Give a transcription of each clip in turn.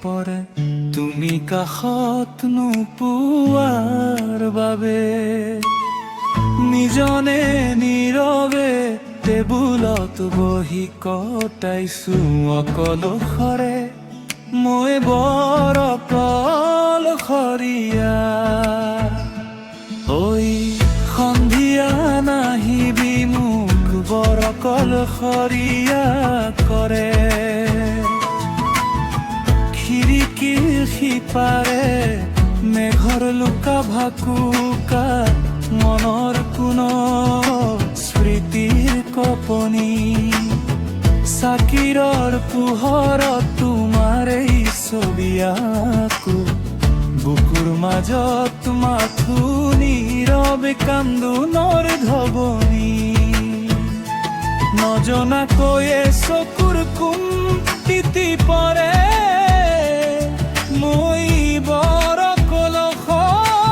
পৰে তুমি কাষত নোপোৱাৰ বাবে নিজনে নীৰৱে টেবুলত বহি কটাইছো অকলশৰে মই বৰ অকলশৰীয়া ঐ সন্ধিয়া নাহিবি মোক বৰ অকলশৰীয়া কৰে খিৰিকীৰ সিপাৰে মেঘৰ লুকা ভাকুকা মনৰ কোনো স্মৃতিৰ কপনি চাকিৰৰ পোহৰত তোমাৰ এই ছবি আঁকো বুকুৰ মাজত মাথো নীৰৱে কান্দোনৰ ধবনি নজনাকৈয়ে চকুৰ কোণ তিতি পৰে মই বৰ অকলশৰীয়া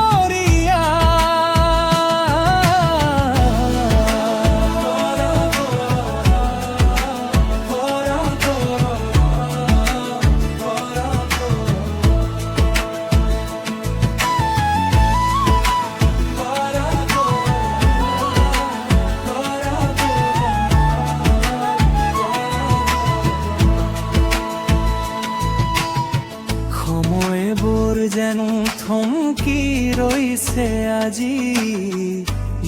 সময়বোৰ যেন থমকি ৰৈছে আজি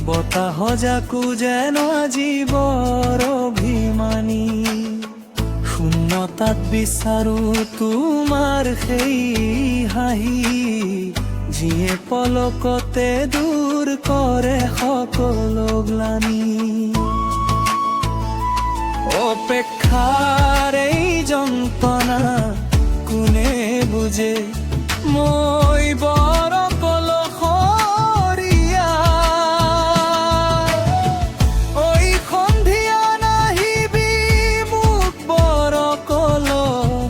বতাহ জাকো যেন আজি বৰ অভিমানী শূন্যতাত বিচাৰো তোমাৰ সেই হাঁহি যিয়ে পলকতে দূৰ কৰে সকলো গ্লানি অপেক্ষাৰ এই যন্ত্ৰণা কোনে বুজে মই বৰ অকলশৰীয়া ঐ সন্ধিয়া নাহিবি মোক বৰ অকলশৰীয়া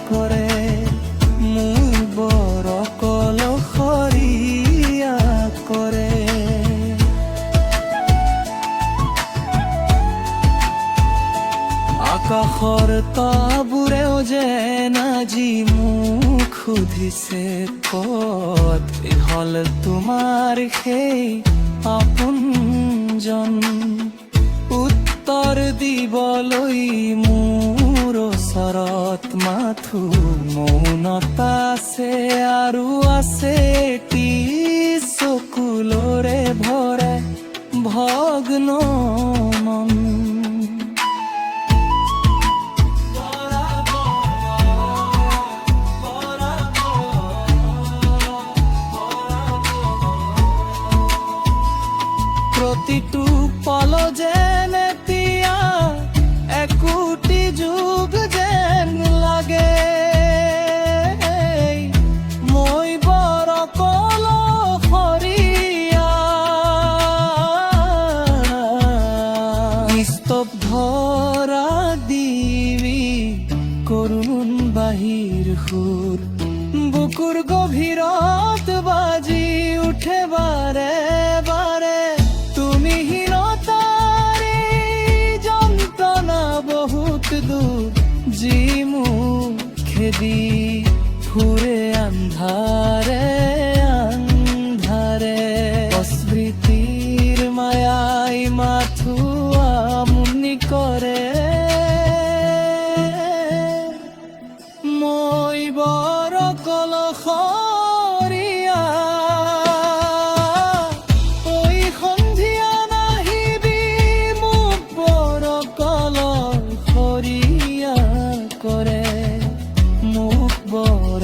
কৰে মোক বৰ অকলশৰীয়া কৰে আকাশৰ তৰাবোৰেও যেন আজি মোক সুধিছে ক'ত হ'ল তোমাৰ সেই আপোনজন উত্তৰ দিবলৈ মোৰ ওচৰত মাথো মৌনতা আছে আৰু আছে এটি চকুলোৰে ভৰে ভগ্ন মন প্ৰতিটো পল যেন এতিয়া একোটি যুগ যেন লাগে মই বৰ অকলশৰীয়া নিস্তব্ধৰা দিবি কৰুণ বাহিৰ সুৰ বুকুৰ গভীৰত বাজি উঠে বাৰে বাৰে যি মোক খেদি ফুৰে আন্ধাৰে আন্ধাৰে স্মৃতিৰ মায়াই মাথো আমনি কৰে মই বৰ অকলশৰীয়া ঐ সন্ধিয়া নাহিবি মোক বৰ অকলশৰীয়া কৰে মোক বৰ